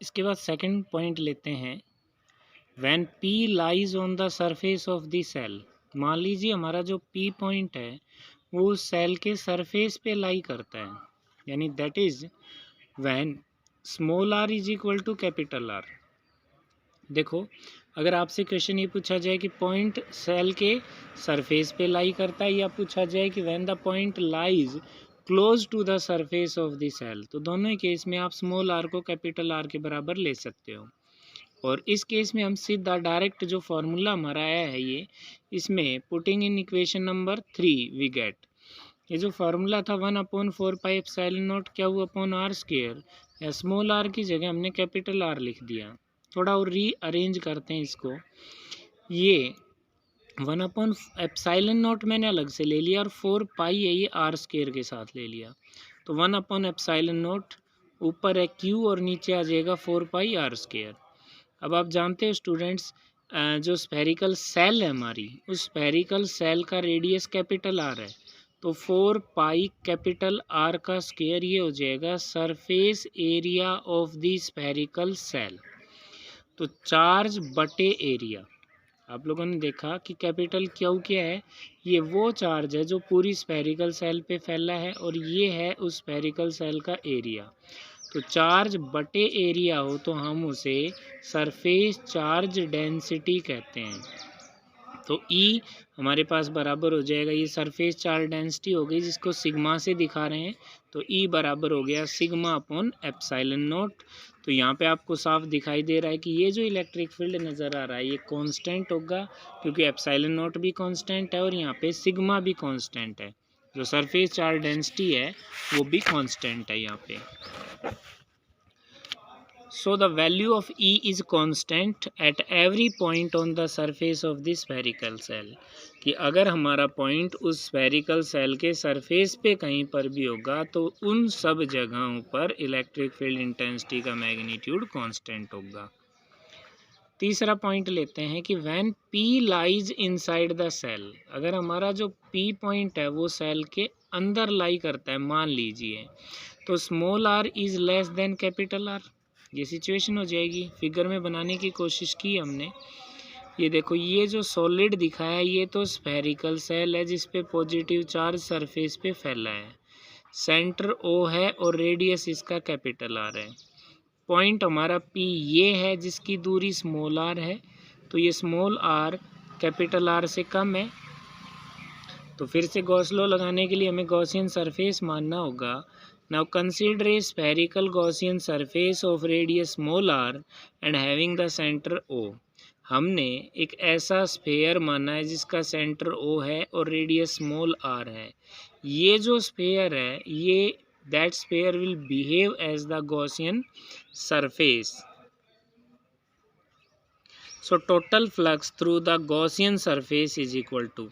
इसके बाद second point लेते हैं, when P lies on the surface of the shell. मान लीजिए हमारा जो P पॉइंट है वो उस सेल के सरफेस पे लाई करता है, यानी that is when small r is equal to capital R। देखो, अगर आपसे क्वेश्चन ये पूछा जाए कि पॉइंट सेल के सरफेस पे लाई करता है, या पूछा जाए कि when the point lies close to the surface of the shell, तो दोनों ही केस में आप स्मॉल r को कैपिटल R के बराबर ले सकते हो। और इस केस में हम सीधा डायरेक्ट जो फॉर्मूला हमारा आया है ये, इसमें putting in equation number 3 we get, ये जो फार्मूला था 1/4πε0 क्या हुआ अपॉन आर स्क्वायर, या स्मॉल आर की जगह हमने कैपिटल आर लिख दिया। थोड़ा और रीअरेंज करते हैं इसको, ये 1/ε0 मैंने अलग से ले लिया और 4 पाई है ये आर स्क्वायर के साथ ले लिया, तो 1/ε0 ऊपर है क्यू और नीचे आ जाएगा 4 पाई आर स्क्वायर। अब आप जानते हो स्टूडेंट्स, जो स्फेरिकल सेल है हमारी, उस स्फेरिकल सेल का रेडियस कैपिटल आर है, तो 4 पाई कैपिटल आर का स्क्वायर ये हो जाएगा surface area of the spherical shell. तो चार्ज बटे एरिया, आप लोगों ने देखा कि कैपिटल क्यू क्या है, ये वो चार्ज है जो पूरी स्फेरिकल सेल पे फैला है, और ये है उस स्फेरिकल सेल का एरिया। तो चार्ज बटे एरिया हो तो हम उसे सरफेस चार्ज डेंसिटी कहते हैं। तो E हमारे पास बराबर हो जाएगा, ये सरफेस चार्ज डेंसिटी हो गई जिसको सिग्मा से दिखा रहे हैं, तो E बराबर हो गया सिग्मा अपॉन एप्सिलॉन नॉट। तो यहाँ पे आपको साफ दिखाई दे रहा है कि ये जो इलेक्ट्रिक फील्ड नज़र आ रहा है ये कांस्टेंट होगा, क्योंकि एप्सिलॉन नॉट भी कांस्टेंट है और यहाँ पे सिग्मा भी कांस्टेंट है, जो सरफेस चार्ज डेंसिटी है वो भी कांस्टेंट है यहाँ पे। So the value of E is constant at every point on the surface of the spherical cell, कि अगर हमारा पॉइंट उस स्फेरिकल सेल के सरफेस पे कहीं पर भी होगा तो उन सब जगहों पर इलेक्ट्रिक फील्ड इंटेंसिटी का मैग्नीट्यूड कांस्टेंट होगा। तीसरा पॉइंट लेते हैं कि when P lies inside the shell, अगर हमारा जो P पॉइंट है वो सेल के अंदर लाई करता है मान लीजिए, तो small r is less than capital R। ये सिचुएशन हो जाएगी, फिगर में बनाने की कोशिश की हमने। ये देखो, ये जो सॉलिड दिखाया है ये तो स्फेरिकल सेल है जिस पे पॉजिटिव चार्ज सरफेस पे फैला है, सेंटर O है और रेडियस इसका कैपिटल R है। पॉइंट हमारा P ये है जिसकी दूरी स्मॉल r है, तो ये स्मॉल r कैपिटल R से कम है, तो फिर से गॉस लॉ लगाने के लिए हमें गॉसियन सरफेस मानना होगा। Now consider a spherical Gaussian surface of radius small r and having the center O। हमने एक ऐसा स्फेयर माना है जिसका सेंटर O है और रेडियस स्मॉल r है। ये जो स्फेयर है ये that sphere will behave as the Gaussian surface। So total flux through the Gaussian surface is equal to,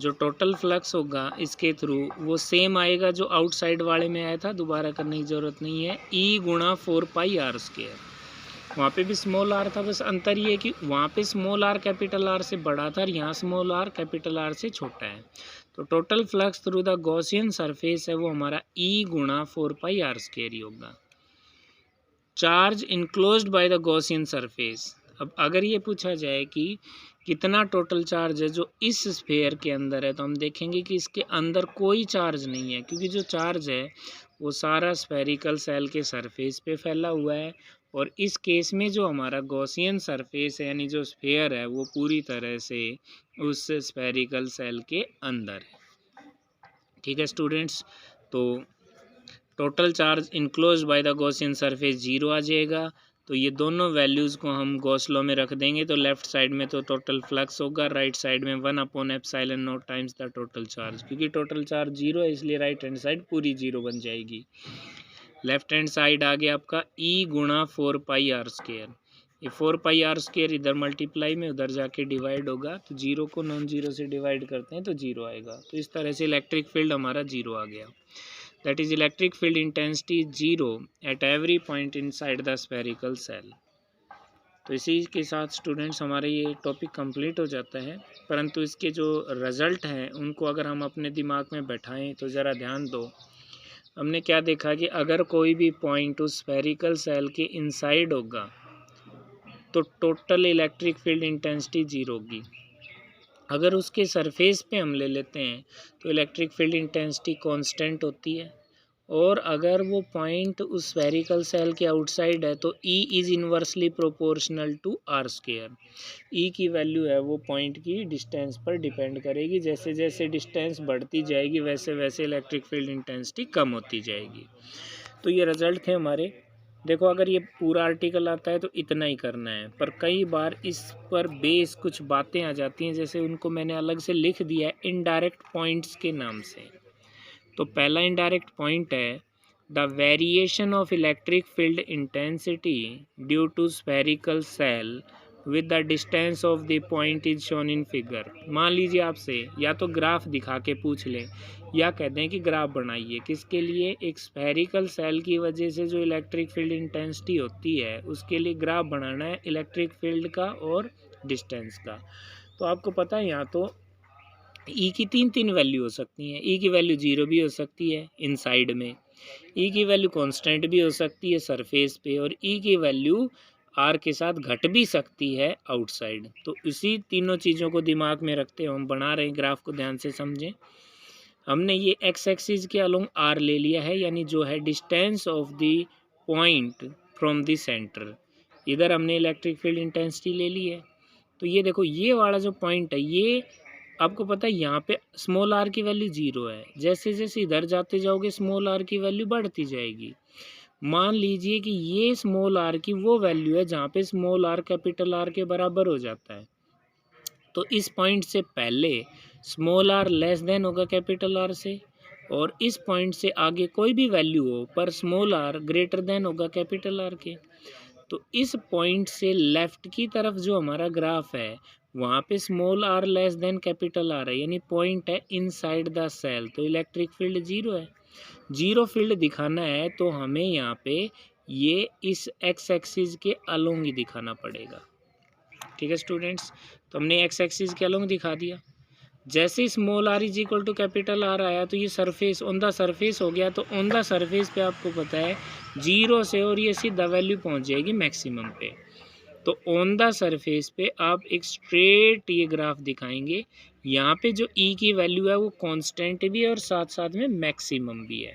जो टोटल फ्लक्स होगा इसके थ्रू वो सेम आएगा जो आउटसाइड वाले में आया था, दोबारा करने की ज़रूरत नहीं है, E गुणा 4 पाई आर स्क्वायर। वहाँ पे भी स्मॉल आर था, बस अंतर ये है कि वहाँ पे स्मॉल आर कैपिटल आर से बड़ा था और यहाँ स्मॉल आर कैपिटल आर से छोटा है। तो total flux through the Gaussian surface है वो हमारा E गुणा 4 पाई आर स्क्वायर ही होगा। Charge enclosed by the Gaussian surface, अब अगर ये पूछा जाए कि कितना टोटल चार्ज है जो इस स्फेयर के अंदर है, तो हम देखेंगे कि इसके अंदर कोई चार्ज नहीं है, क्योंकि जो चार्ज है वो सारा स्फेरिकल सेल के सरफेस पे फैला हुआ है, और इस केस में जो हमारा गॉसियन सरफेस है यानी जो स्फेयर है वो पूरी तरह से उस स्फेरिकल सेल के अंदर है। ठीक है स्टूडेंट्स, तो total charge enclosed by the Gaussian surface 0 आ जाएगा। तो ये दोनों वैल्यूज़ को हम गॉस लॉ में रख देंगे, तो लेफ्ट साइड में तो टोटल फ्लक्स होगा, राइट साइड में 1/ε0 टाइम्स द टोटल चार्ज, क्योंकि टोटल चार्ज 0 है इसलिए राइट हैंड साइड पूरी 0 बन जाएगी। लेफ्ट हैंड साइड आ गया आपका E गुणा 4 पाई आर स्क्वायर, ये 4 पाई आर स्क्वायर इधर मल्टीप्लाई में उधर जाके डिवाइड होगा, तो 0 को नॉन जीरो से डिवाइड करते हैं तो 0 आएगा। तो इस तरह से इलेक्ट्रिक फील्ड हमारा 0 आ गया, that is electric field intensity 0 at every point inside the spherical cell। तो इसी के साथ स्टूडेंट्स हमारे ये टॉपिक कंप्लीट हो जाता है, परंतु इसके जो रिज़ल्ट हैं उनको अगर हम अपने दिमाग में बैठाएं तो ज़रा ध्यान दो। हमने क्या देखा कि अगर कोई भी पॉइंट उस स्फेरिकल सेल के इनसाइड होगा तो टोटल इलेक्ट्रिक फील्ड इंटेंसिटी 0 होगी। अगर उसके सरफेस पे हम ले लेते हैं तो इलेक्ट्रिक फील्ड इंटेंसिटी कांस्टेंट होती है, और अगर वो पॉइंट उस स्फेरिकल सेल के आउटसाइड है तो E is inversely proportional to R square. E की वैल्यू है वो पॉइंट की डिस्टेंस पर डिपेंड करेगी, जैसे जैसे डिस्टेंस बढ़ती जाएगी वैसे वैसे इलेक्ट्रिक फील्ड इंटेंसिटी कम होती जाएगी। तो ये रिजल्ट थे हमारे। देखो अगर ये पूरा आर्टिकल आता है तो इतना ही करना है, पर कई बार इस पर बेस कुछ बातें आ जाती हैं, जैसे उनको मैंने अलग से लिख दिया है इनडायरेक्ट पॉइंट्स के नाम से। तो पहला इनडायरेक्ट पॉइंट है the variation of electric field intensity due to spherical shell with the distance of the point is shown in figure. मान लीजिए आपसे या तो ग्राफ दिखा के पूछ लें या कह दें कि ग्राफ बनाइए, किसके लिए, एक स्फेरिकल सेल की वजह से जो इलेक्ट्रिक फील्ड इंटेंसिटी होती है उसके लिए ग्राफ बनाना है इलेक्ट्रिक फील्ड का और डिस्टेंस का। तो आपको पता है यहाँ तो E की तीन वैल्यू हो सकती हैं। E की वैल्यू 0 भी हो सकती है इनसाइड में, E की वैल्यू कांस्टेंट भी हो सकती है सरफेस पे, और E की वैल्यू R के साथ घट भी सकती है आउटसाइड। तो इसी तीनों चीज़ों को दिमाग में रखते हुए हम बना रहे हैं ग्राफ को, ध्यान से समझें। हमने ये एक्स एक्सिस के अलोंग R ले लिया है, यानी जो है distance of the point from the centre. इधर हमने इलेक्ट्रिक फील्ड इंटेंसिटी ले ली है। तो ये देखो ये वाला जो पॉइंट है ये आपको पता है यहाँ पे स्मॉल r की वैल्यू 0 है, जैसे जैसे इधर जाते जाओगे स्मॉल r की वैल्यू बढ़ती जाएगी। मान लीजिए कि ये स्मॉल r की वो वैल्यू है जहाँ पे स्मॉल r कैपिटल R के बराबर हो जाता है। तो इस पॉइंट से पहले स्मॉल r लेस देन होगा कैपिटल R से, और इस पॉइंट से आगे कोई भी वैल्यू हो पर स्मॉल r ग्रेटर देन होगा कैपिटल R के। तो इस पॉइंट से लेफ्ट की तरफ जो हमारा ग्राफ है वहाँ पे small r less than capital R है, यानी पॉइंट है इनसाइड द सेल, तो इलेक्ट्रिक फील्ड 0 है। 0 फील्ड दिखाना है तो हमें यहाँ पे ये इस एक्स एक्सिस के अलोंग ही दिखाना पड़ेगा। ठीक है स्टूडेंट्स, तो हमने एक्स एक्सिस के अलोंग दिखा दिया। जैसे small r is equal to capital R आया तो ये सरफेस ऑन द सरफेस हो गया। तो ऑन द सरफेस पे आपको पता है 0 से और ये सीधा वैल्यू पहुंच जाएगी मैक्सिमम पे। तो ऑन द सरफेस पे आप एक स्ट्रेट ये ग्राफ दिखाएंगे। यहाँ पे जो E की वैल्यू है वो कांस्टेंट भी है और साथ साथ में मैक्सिमम भी है।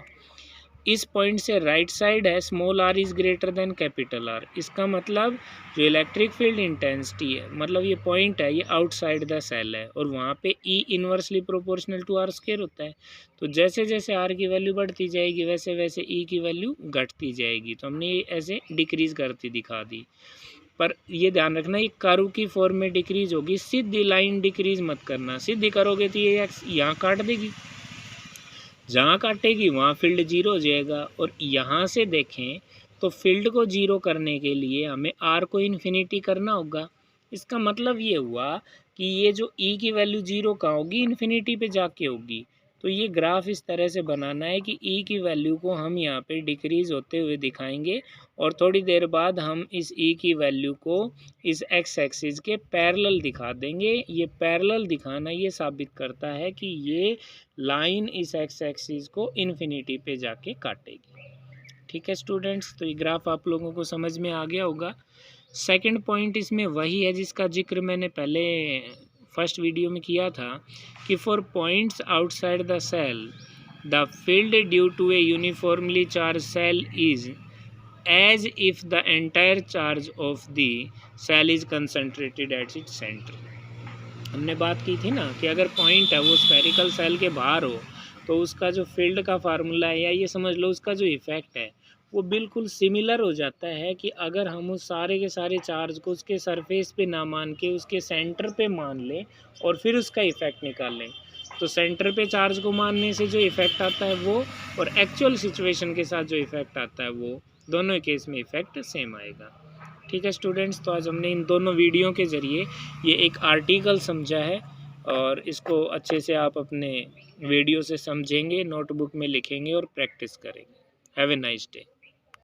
इस पॉइंट से राइट साइड है small r is greater than capital R। इसका मतलब जो इलेक्ट्रिक फील्ड इंटेंसिटी है, मतलब ये पॉइंट है ये आउटसाइड द सेल है, और वहाँ पे E inversely proportional to R square होता है। तो जैसे जैसे R की वैल्यू बढ़ती जाएगी वैसे वैसे E की वैल्यू घटती जाएगी। तो हमने ये ऐसे डिक्रीज करती दिखा दी, पर ये ध्यान रखना ये कर्व की फॉर्म में डिक्रीज होगी, सीधी लाइन डिक्रीज मत करना। सीधी करोगे तो ये एक्स यहाँ काट देगी, जहाँ काटेगी वहाँ फील्ड 0 हो जाएगा। और यहाँ से देखें तो फील्ड को 0 करने के लिए हमें R को इन्फिनिटी करना होगा। इसका मतलब ये हुआ कि ये जो E की वैल्यू 0 कहाँ होगी, इन्फिनिटी पे जाके होगी। तो ये ग्राफ इस तरह से बनाना है कि E की वैल्यू को हम यहाँ पे डिक्रीज़ होते हुए दिखाएंगे, और थोड़ी देर बाद हम इस E की वैल्यू को इस एक्स एक्सिस के पैरेलल दिखा देंगे। ये पैरेलल दिखाना ये साबित करता है कि ये लाइन इस एक्स एक्सिस को इन्फिनिटी पे जाके काटेगी। ठीक है स्टूडेंट्स, तो ये ग्राफ आप लोगों को समझ में आ गया होगा। सेकंड पॉइंट इसमें वही है जिसका जिक्र मैंने पहले फर्स्ट वीडियो में किया था कि for points outside the shell the field due to a uniformly charged shell is as if the entire charge of the shell is concentrated at its centre. हमने बात की थी ना कि अगर पॉइंट है वो स्फेरिकल सेल के बाहर हो तो उसका जो फील्ड का फार्मूला है, या ये समझ लो उसका जो इफ़ेक्ट है वो बिल्कुल सिमिलर हो जाता है कि अगर हम उस सारे के सारे चार्ज को उसके सरफेस पे ना मान के उसके सेंटर पे मान लें और फिर उसका इफ़ेक्ट निकाल लें। तो सेंटर पे चार्ज को मानने से जो इफ़ेक्ट आता है वो, और एक्चुअल सिचुएशन के साथ जो इफ़ेक्ट आता है वो, दोनों केस में इफ़ेक्ट सेम आएगा। ठीक है स्टूडेंट्स, तो आज हमने इन दोनों वीडियो के ज़रिए ये एक आर्टिकल समझा है, और इसको अच्छे से आप अपने वीडियो से समझेंगे, नोटबुक में लिखेंगे और प्रैक्टिस करेंगे। Have a nice day.